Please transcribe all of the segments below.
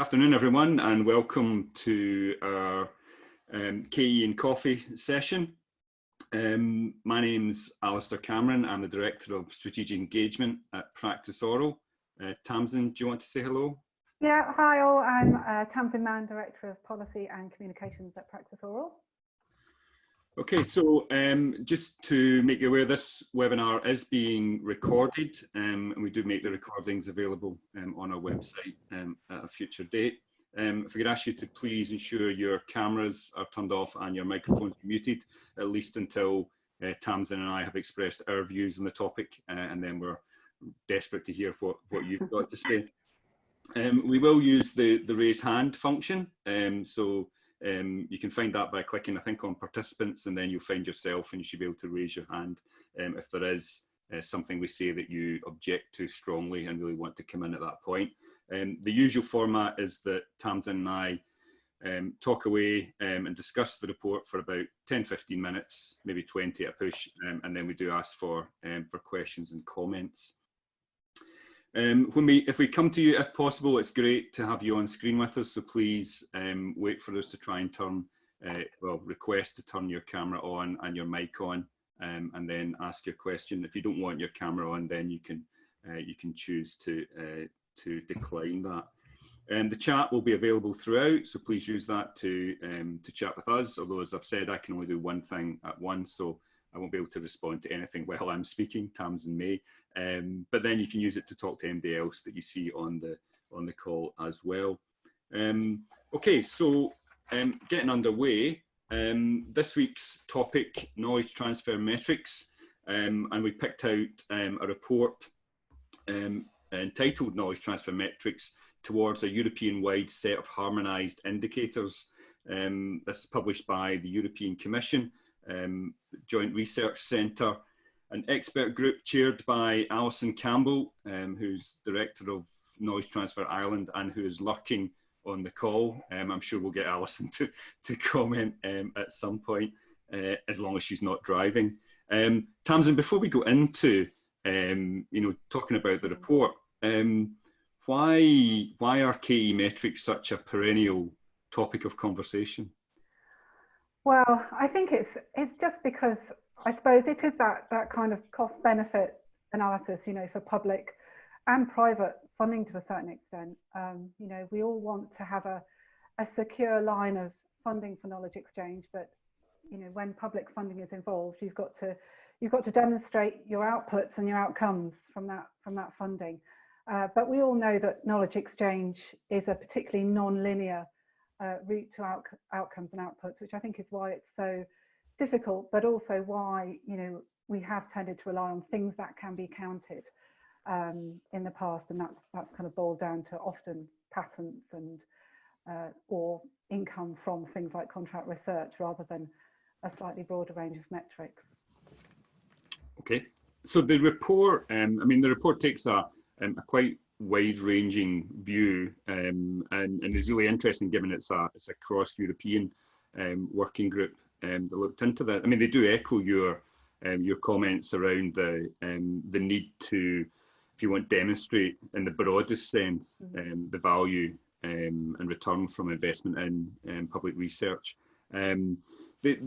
afternoon, everyone, and welcome to our KE and Coffee session. My name's Alasdair Cameron. I'm the Director of Strategic Engagement at PraxisAuril. Tamsin, do you want to say hello? Yeah, hi all. I'm Tamsin Mann, Director of Policy and Communications at PraxisAuril. Okay, so just to make you aware, this webinar is being recorded, and we do make the recordings available on our website at a future date. If I could ask you to please ensure your cameras are turned off and your microphones are muted, at least until Tamsin and I have expressed our views on the topic, and then we're desperate to hear what you've got to say. We will use the raise hand function, you can find that by clicking, I think, on participants, and then you'll find yourself and you should be able to raise your hand if there is something we say that you object to strongly and really want to come in at that point. The usual format is that Tamsin and I talk away and discuss the report for about 10-15 minutes, maybe 20 at a push, and then we do ask for questions and comments. If we come to you, if possible, it's great to have you on screen with us, so please wait for us to try and request to turn your camera on and your mic on, and then ask your question. If you don't want your camera on, then you can choose to decline that. The chat will be available throughout, so please use that to chat with us, although as I've said, I can only do one thing at once, so I won't be able to respond to anything while I'm speaking. Tamsin may, but then you can use it to talk to anybody else that you see on the call as well. Okay, so getting underway. This week's topic: knowledge transfer metrics, and we picked out a report entitled "Knowledge Transfer Metrics Towards a European-Wide Set of Harmonised Indicators." This is published by the European Commission. Joint Research Centre, an expert group chaired by Alison Campbell, who's Director of Knowledge Transfer Ireland and who is lurking on the call. I'm sure we'll get Alison to comment at some point, as long as she's not driving. Tamsin, before we go into talking about the report, why are KE metrics such a perennial topic of conversation? Well, I think it's just because I suppose it is that kind of cost-benefit analysis, for public and private funding to a certain extent. We all want to have a secure line of funding for knowledge exchange, but when public funding is involved, you've got to demonstrate your outputs and your outcomes from that funding. But we all know that knowledge exchange is a particularly non-linear route to outcomes and outputs, which I think is why it's so difficult, but also why we have tended to rely on things that can be counted in the past, and that's kind of boiled down to often patents and or income from things like contract research rather than a slightly broader range of metrics. Okay, so the report, the report takes a quite wide-ranging view, and is really interesting given it's a cross-European working group that looked into that. They do echo your comments around the need to, if you want, demonstrate in the broadest sense the value and return from investment in public research. It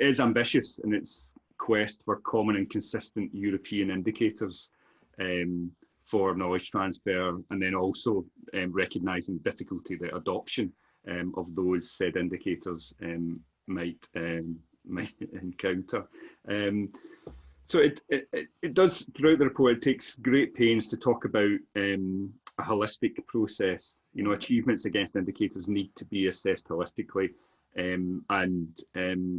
is ambitious in its quest for common and consistent European indicators for knowledge transfer, and then also recognising the difficulty that adoption of those said indicators might encounter. So it does, throughout the report, it takes great pains to talk about a holistic process. Achievements against indicators need to be assessed holistically, and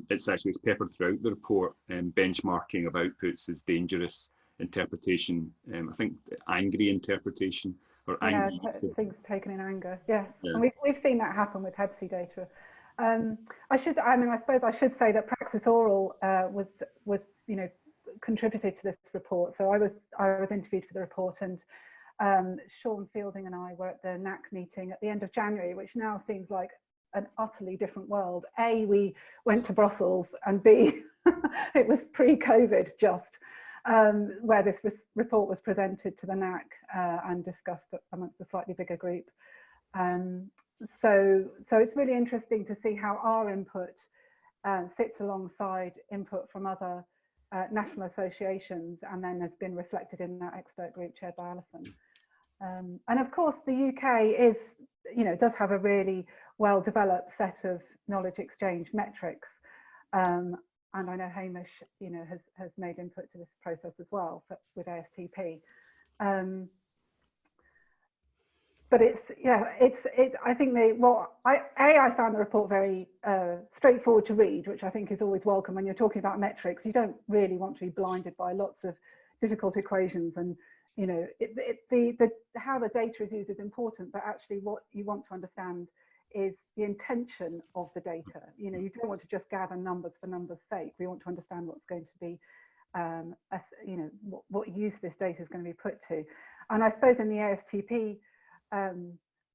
it's peppered throughout the report. Benchmarking of outputs is dangerous interpretation, I think angry interpretation, or angry. Yeah, things taken in anger. Yes, yeah. And we've seen that happen with Hepsi data. I suppose I should say that PraxisAuril was contributed to this report. So I was interviewed for the report, and Sean Fielding and I were at the NAC meeting at the end of January, which now seems like an utterly different world. A, we went to Brussels, and B, it was pre-COVID just. Where this report was presented to the NAC and discussed amongst a slightly bigger group. So it's really interesting to see how our input sits alongside input from other national associations, and then has been reflected in that expert group chaired by Alison. And of course, the UK is, does have a really well developed set of knowledge exchange metrics. And I know Hamish, has made input to this process as well with ASTP. But I think I found the report very straightforward to read, which I think is always welcome when you're talking about metrics. You don't really want to be blinded by lots of difficult equations, and how the data is used is important, but actually what you want to understand is the intention of the data. You don't want to just gather numbers for numbers' sake. We want to understand what's going to be, what use this data is going to be put to. And I suppose in the ASTP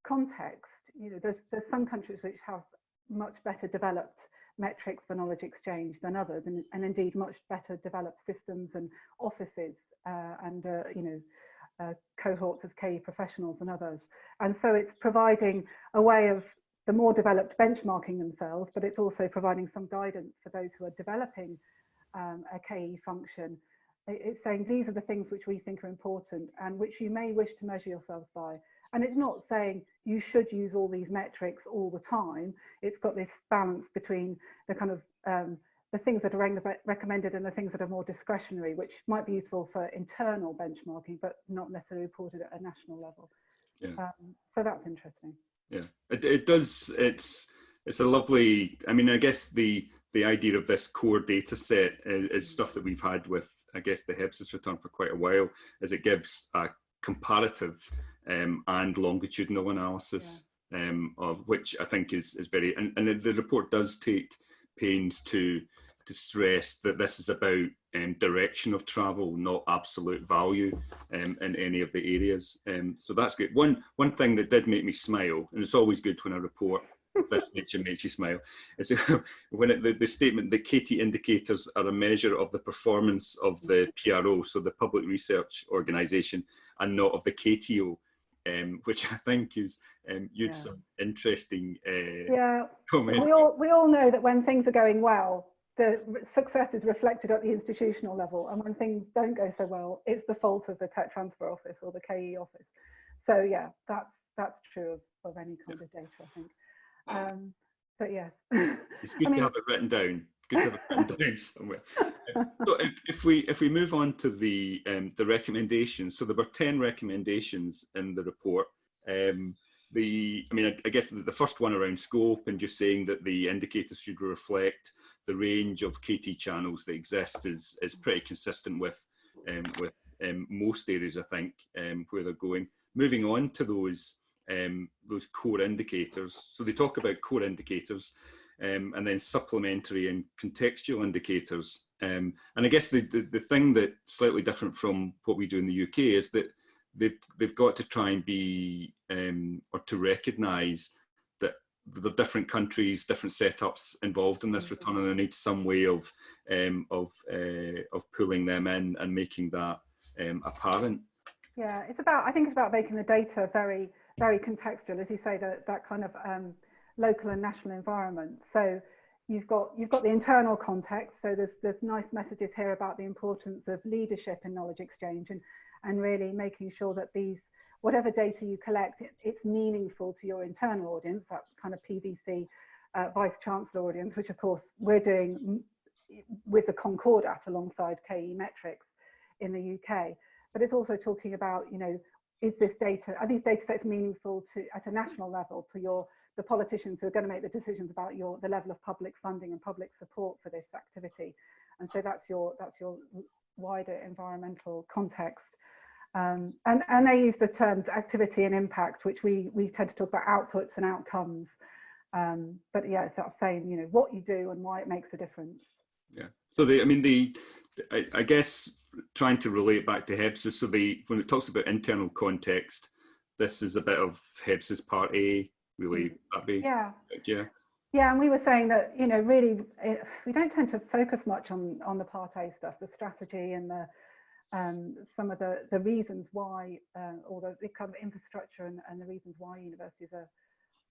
context, there's some countries which have much better developed metrics for knowledge exchange than others, and indeed much better developed systems and offices and cohorts of KE professionals than others. And so it's providing a way of the more developed benchmarking themselves, but it's also providing some guidance for those who are developing a KE function. It's saying these are the things which we think are important and which you may wish to measure yourselves by. And it's not saying you should use all these metrics all the time. It's got this balance between the kind of the things that are recommended and the things that are more discretionary, which might be useful for internal benchmarking, but not necessarily reported at a national level. Yeah. So that's interesting. Yeah, it does. It's a lovely. I mean, I guess the idea of this core data set is stuff that we've had with, I guess, the HEBSIS return for quite a while, as it gives a comparative and longitudinal analysis, of which I think is very. And the report does take pains to stress that this is about direction of travel, not absolute value in any of the areas. So that's great. One thing that did make me smile, and it's always good when a report of this nature makes you smile, is when the statement that KT indicators are a measure of the performance of the PRO, so the public research organisation, and not of the KTO. Which I think is some interesting comments. We all know that when things are going well, the success is reflected at the institutional level, and when things don't go so well, it's the fault of the tech transfer office or the KE office. So yeah, that's true of any kind of data, I think. But yes, it's good to have it written down. Good to have it written down somewhere. So if we move on to the recommendations, so there were 10 recommendations in the report. I guess the first one around scope and just saying that the indicators should reflect the range of KT channels that exist is pretty consistent with most areas, I think, where they're going. Moving on to those core indicators. So they talk about core indicators and then supplementary and contextual indicators. And I guess the thing that's slightly different from what we do in the UK is that they've got to try and be or to recognise that there are different countries, different setups involved in this return, and they need some way of pulling them in and making that apparent. Yeah, I think it's about making the data very, very contextual, as you say, that kind of local and national environment. So you've got the internal context. So there's nice messages here about the importance of leadership in knowledge exchange and really making sure that whatever data you collect, it's meaningful to your internal audience, that kind of PVC Vice Chancellor audience, which of course we're doing with the Concordat alongside KE metrics in the UK. But it's also talking about, are these data sets meaningful at a national level to the politicians who are going to make the decisions about the level of public funding and public support for this activity. And so that's your wider environmental context. And they use the terms activity and impact, which we tend to talk about outputs and outcomes. But yeah, it's that saying, what you do and why it makes a difference. Yeah. So I guess trying to relate back to HEBSIS, so when it talks about internal context, this is a bit of HEBSIS Part A, really. That be? Yeah. Yeah. Yeah, and we were saying that, really, we don't tend to focus much on the Part A stuff, the strategy and some of the reasons why, or the kind of infrastructure and the reasons why universities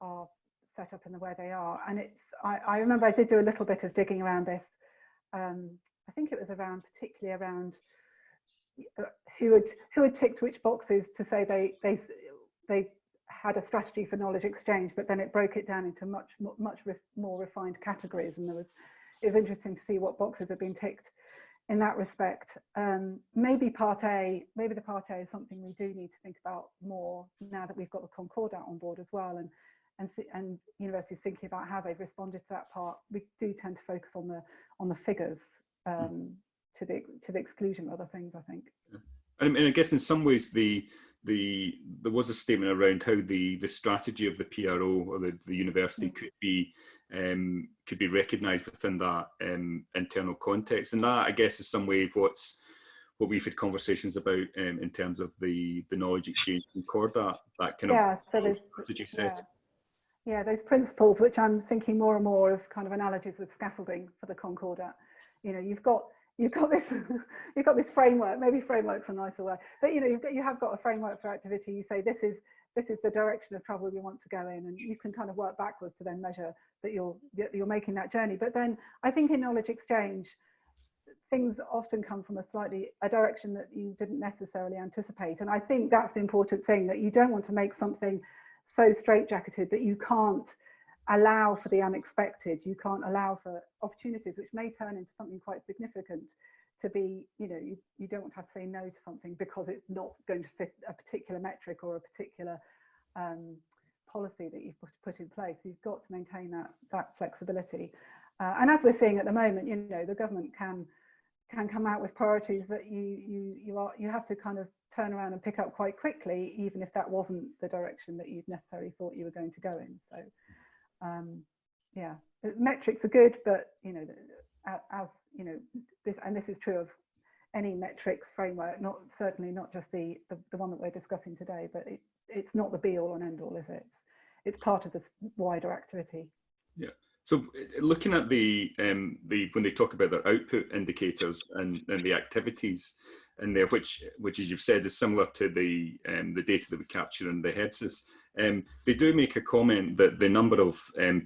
are set up in the way they are. And I remember I did do a little bit of digging around this. I think it was particularly around who had ticked which boxes to say they had a strategy for knowledge exchange, but then it broke it down into much more refined categories. And it was interesting to see what boxes have been ticked in that respect. Maybe the part A is something we do need to think about more now that we've got the Concordat on board as well, and universities thinking about how they've responded to that part. We do tend to focus on the figures to the exclusion of other things, I think. And I guess in some ways there was a statement around how the strategy of the PRO or the university could be recognised within that internal context, and that, I guess, is some way what we've had conversations about in terms of the knowledge exchange Concordat, that kind of strategy set. Yeah, those principles, which I'm thinking more and more of kind of analogies with scaffolding for the Concordat. You know, you've got this framework. Maybe framework's a nicer word, but you have got a framework for activity. You say this is the direction of travel we want to go in, and you can kind of work backwards to then measure that you're making that journey. But then I think in knowledge exchange, things often come from a direction that you didn't necessarily anticipate, and I think that's the important thing, that you don't want to make something so straitjacketed that you can't allow for the unexpected. You can't allow for opportunities which may turn into something quite significant to be, you don't want to have to say no to something because it's not going to fit a particular metric or a particular policy that you've put in place. You've got to maintain that flexibility. And as we're seeing at the moment, the government can come out with priorities that you have to kind of turn around and pick up quite quickly, even if that wasn't the direction that you'd necessarily thought you were going to go in. So yeah, metrics are good, but this is true of any metrics framework, certainly not just the one that we're discussing today, but it's not the be all and end all, is it? It's part of this wider activity. Yeah. So looking at when they talk about their output indicators and the activities in there, which as you've said is similar to the data that we capture in the HEDSIS, they do make a comment that the number of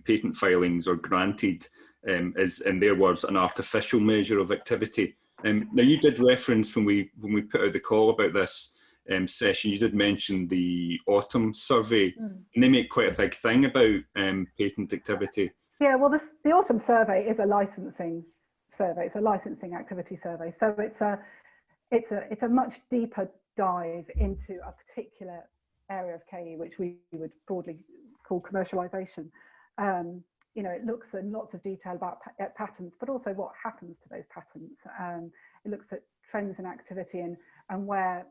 patent filings or granted is, in their words, an artificial measure of activity. Now, you did reference when we put out the call about this session, you did mention the autumn survey, and they make quite a big thing about patent activity. Yeah, well, the autumn survey is a licensing survey. It's a licensing activity survey. So it's a much deeper dive into a particular area of KE, which we would broadly call commercialization. It looks in lots of detail about patents, but also what happens to those patents. It looks at trends in activity and where,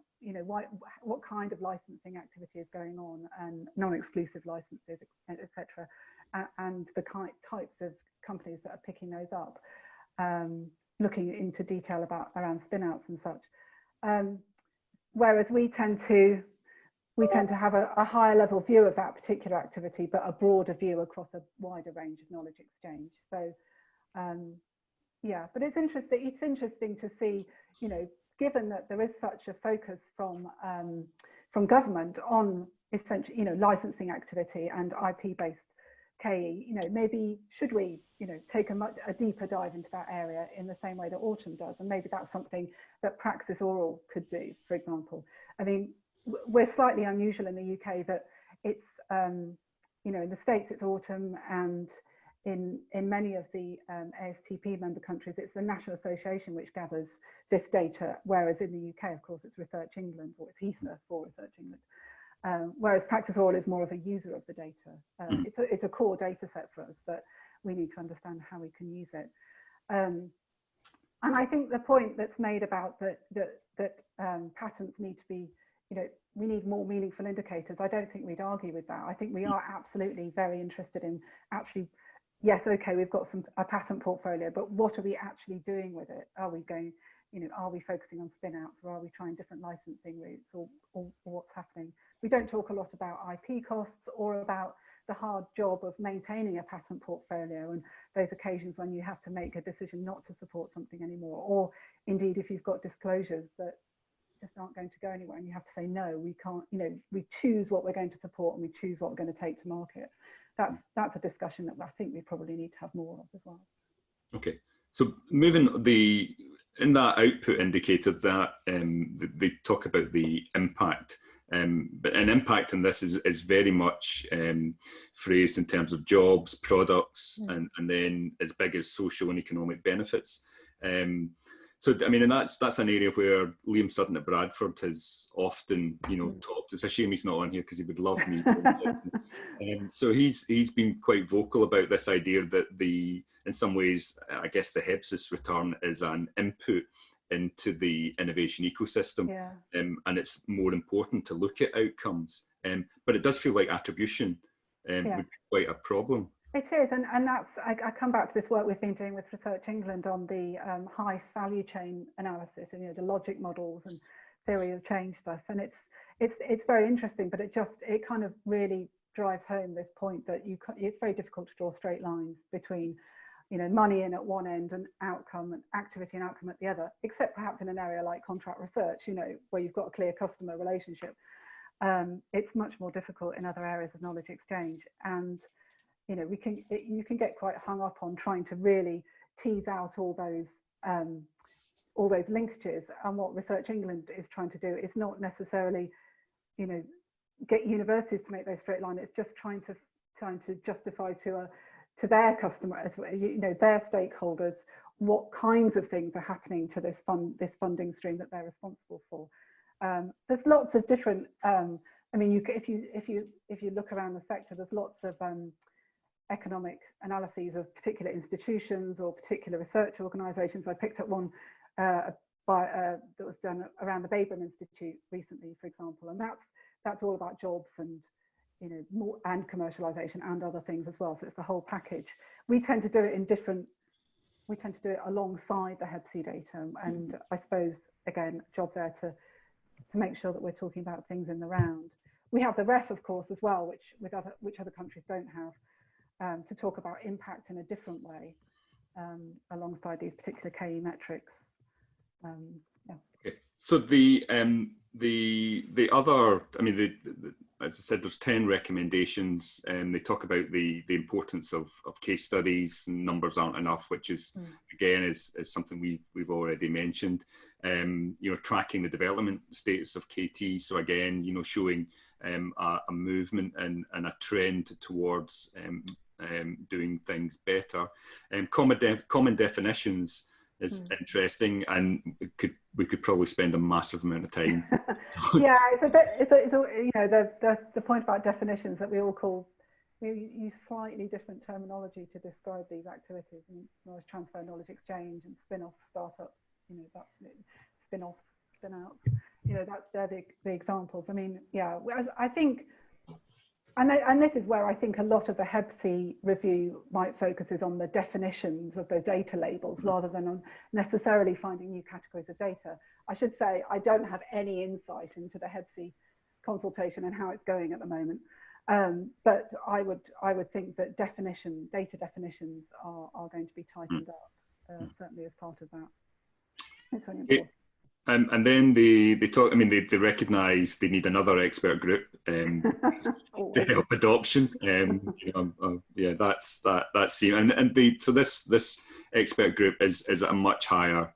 what kind of licensing activity is going on, and non-exclusive licenses, etc. And the types of companies that are picking those up, looking into detail around spin-outs and such. Whereas we tend to have a higher level view of that particular activity, but a broader view across a wider range of knowledge exchange. So yeah, but it's interesting to see, given that there is such a focus from government on essentially, licensing activity and IP-based KE, maybe should we, take a deeper dive into that area in the same way that Autumn does, and maybe that's something that PraxisAuril could do, for example. I mean, we're slightly unusual in the UK that it's, in the States it's Autumn, and in many of the ASTP member countries it's the National Association which gathers this data, whereas in the UK, of course, it's Research England, or it's HESA for Research England. Whereas PraxisAuril is more of a user of the data. It's a core data set for us, but we need to understand how we can use it. And I think the point that's made about that patents need to be, we need more meaningful indicators. I don't think we'd argue with that. I think we are absolutely very interested in actually, yes, okay, we've got a patent portfolio, but what are we actually doing with it? Are we going, are we focusing on spin-outs, or are we trying different licensing routes, or what's happening? We don't talk a lot about IP costs or about the hard job of maintaining a patent portfolio, and those occasions when you have to make a decision not to support something anymore, or indeed if you've got disclosures that just aren't going to go anywhere, and you have to say no, we can't, you know, we choose what we're going to support and we choose what we're going to take to market. That's a discussion that I think we probably need to have more of as well. Okay, so moving in that output indicator that they talk about the impact, but an impact in this is very much phrased in terms of jobs, products, and then as big as social and economic benefits. So I mean, and that's an area where Liam Sutton at Bradford has often, you know, talked. It's a shame he's not on here because he would love me. So he's been quite vocal about this idea that in some ways, I guess the HEBSIS return is an input into the innovation ecosystem, and it's more important to look at outcomes. But it does feel like attribution would be quite a problem. It is, and that's, I come back to this work we've been doing with Research England on the high value chain analysis, and, you know, the logic models and theory of change stuff, and it's very interesting, but it kind of really drives home this point that it's very difficult to draw straight lines between, you know, money in at one end and outcome and activity and outcome at the other, except perhaps in an area like contract research, you know, where you've got a clear customer relationship. It's much more difficult in other areas of knowledge exchange, and you know, you can get quite hung up on trying to really tease out all those linkages. And what Research England is trying to do is not necessarily, you know, get universities to make those straight line. It's just trying to justify to their customers, you know, their stakeholders, what kinds of things are happening to this funding stream that they're responsible for. There's lots of different. I mean, if you look around the sector, there's lots of economic analyses of particular institutions or particular research organisations. I picked up one that was done around the Bateman Institute recently, for example, and that's all about jobs and, you know, more, and commercialisation and other things as well. So it's the whole package. We tend to do it alongside the HEBC data, and I suppose again, job there to make sure that we're talking about things in the round. We have the REF, of course, as well, which other countries don't have. To talk about impact in a different way alongside these particular KE metrics. Okay. So the other, I mean, as I said, there's 10 recommendations, and they talk about the importance of case studies. Numbers aren't enough, which is again is something we've already mentioned. You know, tracking the development status of KT. So again, you know, showing a movement and a trend towards doing things better. Common definitions is interesting, and we could probably spend a massive amount of time. Yeah, it's you know, the point about definitions that we all use slightly different terminology to describe these activities. I mean, knowledge transfer, knowledge exchange, and spin-off, startup. You know, that's spin-offs, spin-outs. You know, they're the examples. I mean, yeah, I think. And this is where I think a lot of the HEBC review might focus is on the definitions of the data labels rather than on necessarily finding new categories of data. I should say I don't have any insight into the HEBC consultation and how it's going at the moment. But I would think that data definitions are going to be tightened up, certainly as part of that. It's really important. And then they talk. I mean, they recognise they need another expert group to help adoption. You know, yeah, that's so this expert group is at a much higher.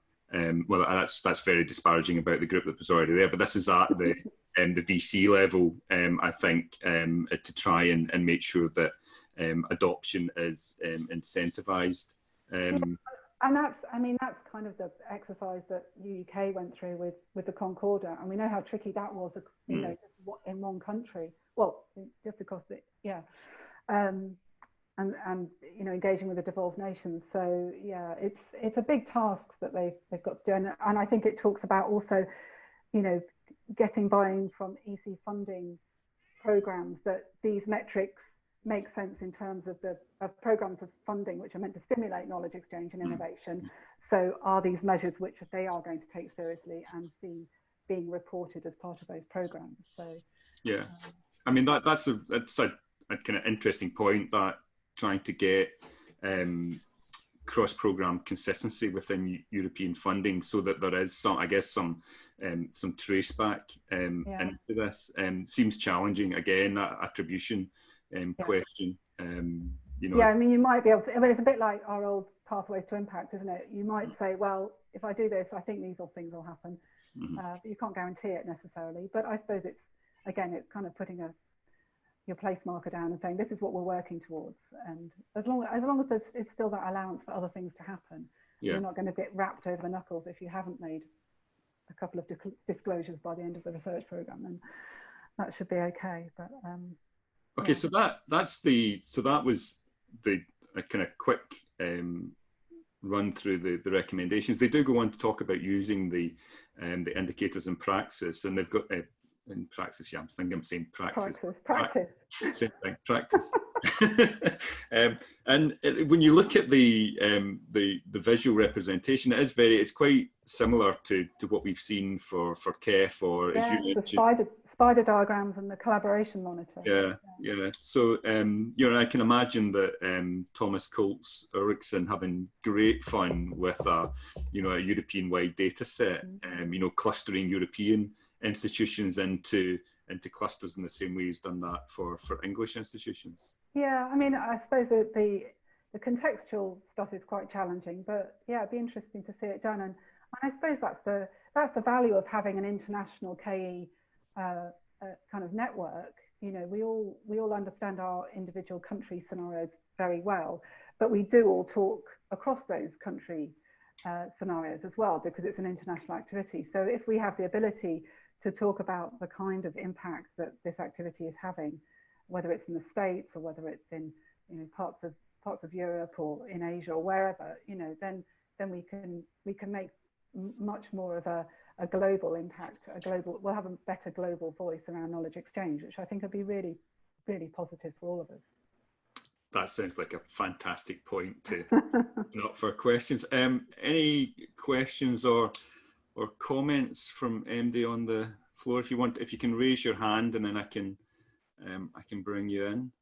Well, that's very disparaging about the group that was already there, but this is at the VC level. I think to try and make sure that adoption is incentivised. And that's kind of the exercise that the UK went through with the Concordat, and we know how tricky that was, you know, in one country. Well, just across the and you know, engaging with the devolved nations. So yeah, it's a big task that they've got to do, and I think it talks about also, you know, getting buy-in from EC funding programs that these metrics make sense in terms of programs of funding which are meant to stimulate knowledge exchange and innovation. So are these measures which they are going to take seriously and see being reported as part of those programs? So yeah, I mean that's a kind of interesting point, that trying to get cross-program consistency within European funding, so that there is some, I guess, some traceback into this. Seems challenging, again, that attribution question. You know, yeah, I mean, you might be able to, I mean, it's a bit like our old pathways to impact, isn't it? You might say, well, if I do this, I think these things will happen. But you can't guarantee it necessarily. But I suppose it's, again, it's kind of putting your place marker down and saying, this is what we're working towards. And as long as there's, it's still that allowance for other things to happen, you're not going to get wrapped over the knuckles if you haven't made a couple of disclosures by the end of the research program, then that should be okay. But okay, so that was the kind of quick run through the recommendations. They do go on to talk about using the indicators in Praxis, and they've got in Praxis. Yeah, I'm saying Praxis. Practice. Same thing. Practice. And when you look at the visual representation, it's quite similar to what we've seen for KEF, or as you mentioned, spider diagrams and the collaboration monitor. Yeah. So you know, I can imagine that Thomas Coates Ericsson having great fun with a European-wide data set, you know, clustering European institutions into clusters in the same way he's done that for English institutions. Yeah, I mean, I suppose that the contextual stuff is quite challenging, but yeah, it'd be interesting to see it done. And I suppose that's the value of having an international KE kind of network. You know, we all understand our individual country scenarios very well, but we do all talk across those country scenarios as well, because it's an international activity. So if we have the ability to talk about the kind of impact that this activity is having, whether it's in the States or whether it's in, you know, parts of Europe or in Asia or wherever, you know, then we can make much more of a global impact, we'll have a better global voice around knowledge exchange, which I think would be really, really positive for all of us. That sounds like a fantastic point to not for questions. Any questions or comments from MD on the floor? If you can raise your hand, and then I can bring you in.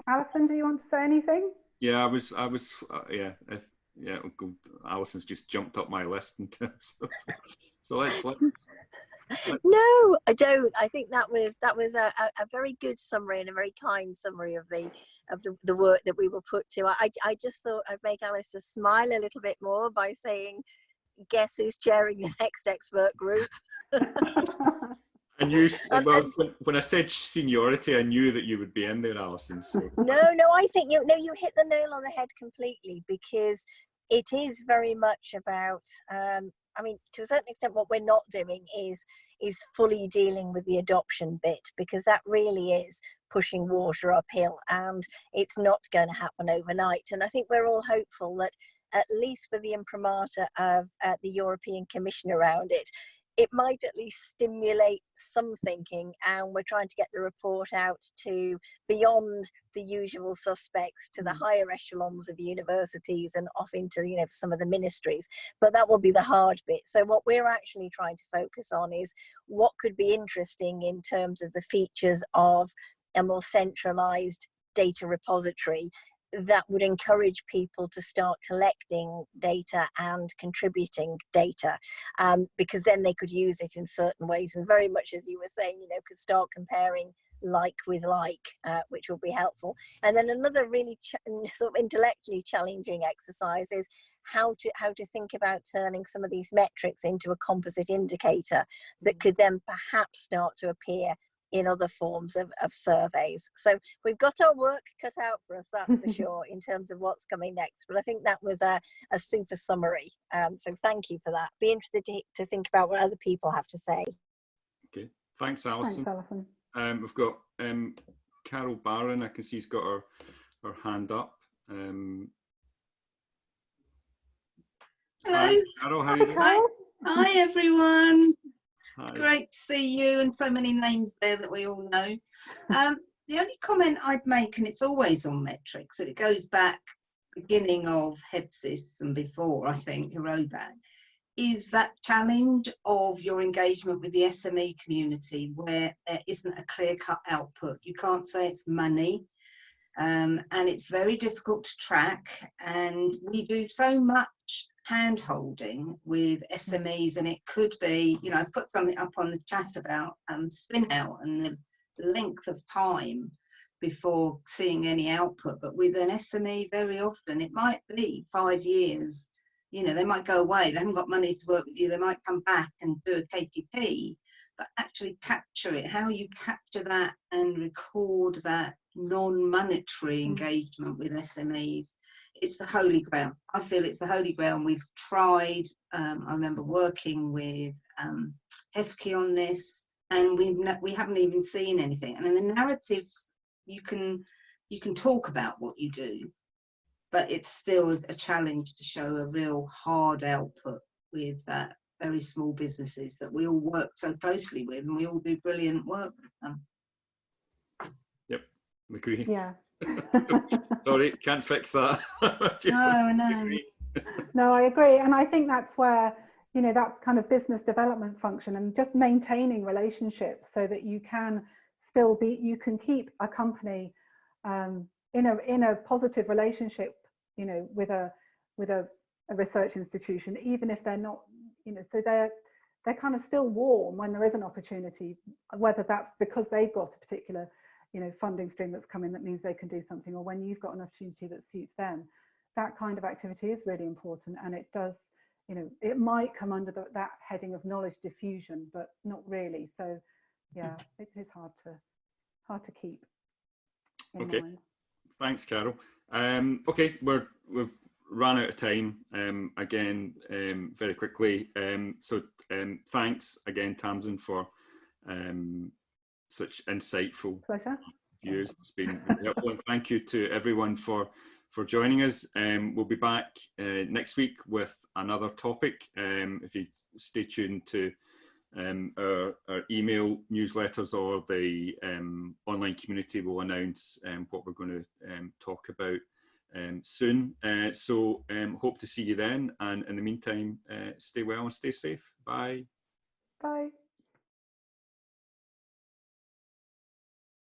Alison, do you want to say anything? Yeah, I was Alison's just jumped up my list in terms of, so let's No, I don't. I think that was a very good summary and a very kind summary of the work that we were put to. I just thought I'd make Alistair smile a little bit more by saying, guess who's chairing the next expert group? I knew, well, when I said seniority, I knew that you would be in there, Alison. So. No, I think you hit the nail on the head completely, because it is very much about, I mean, to a certain extent, what we're not doing is fully dealing with the adoption bit, because that really is pushing water uphill, and it's not going to happen overnight. And I think we're all hopeful that, at least for the imprimatur of the European Commission around it, it might at least stimulate some thinking, and we're trying to get the report out to beyond the usual suspects, to the higher echelons of universities and off into, you know, some of the ministries. But that will be the hard bit. So what we're actually trying to focus on is what could be interesting in terms of the features of a more centralized data repository that would encourage people to start collecting data and contributing data, because then they could use it in certain ways, and very much as you were saying, you know, could start comparing like with like, which will be helpful. And then another really sort of intellectually challenging exercise is how to think about turning some of these metrics into a composite indicator that could then perhaps start to appear in other forms of surveys. So we've got our work cut out for us, that's for sure, in terms of what's coming next. But I think that was a super summary. So thank you for that. Be interested to think about what other people have to say. Okay, thanks, Alison. Thanks, Alison. We've got Carol Barron. I can see she's got her hand up. Hello. Hi, Carol, how are you doing? Hi, everyone. Hi. It's great to see you, and so many names there that we all know. The only comment I'd make, and it's always on metrics, and it goes back beginning of HEPSIS and before, I think, Herobat, is that challenge of your engagement with the SME community where there isn't a clear-cut output. You can't say it's money. and it's very difficult to track, and we do so much hand holding with SMEs, and it could be, you know, I put something up on the chat about spin out and the length of time before seeing any output, but with an SME very often it might be 5 years. You know, they might go away, they haven't got money to work with you, they might come back and do a KTP, but actually capture it, how you capture that and record that non-monetary engagement with SMEs, it's the holy grail. I feel it's the holy grail, and we've tried, I remember working with Hefke on this, and we haven't even seen anything. And in the narratives, you can talk about what you do, but it's still a challenge to show a real hard output with that very small businesses that we all work so closely with, and we all do brilliant work with them. Yep, agree. Yeah. Sorry, can't fix that. No. No, I agree. And I think that's where, you know, that kind of business development function and just maintaining relationships so that you can still be, you can keep a company in a positive relationship, you know, with a research institution, even if they're not, you know, so they're kind of still warm when there is an opportunity, whether that's because they've got a particular, you know, funding stream that's come in that means they can do something, or when you've got an opportunity that suits them. That kind of activity is really important, and it does, you know, it might come under that heading of knowledge diffusion, but not really. So yeah, it is hard to keep in mind. Thanks, Carol. Okay, we've run out of time again very quickly. So thanks again, Tamsin, for such insightful views. It's been helpful, and thank you to everyone for joining us. We'll be back next week with another topic. If you stay tuned to our email newsletters or the online community, will announce what we're going to talk about soon. So hope to see you then, and in the meantime, stay well and stay safe. Bye. Bye.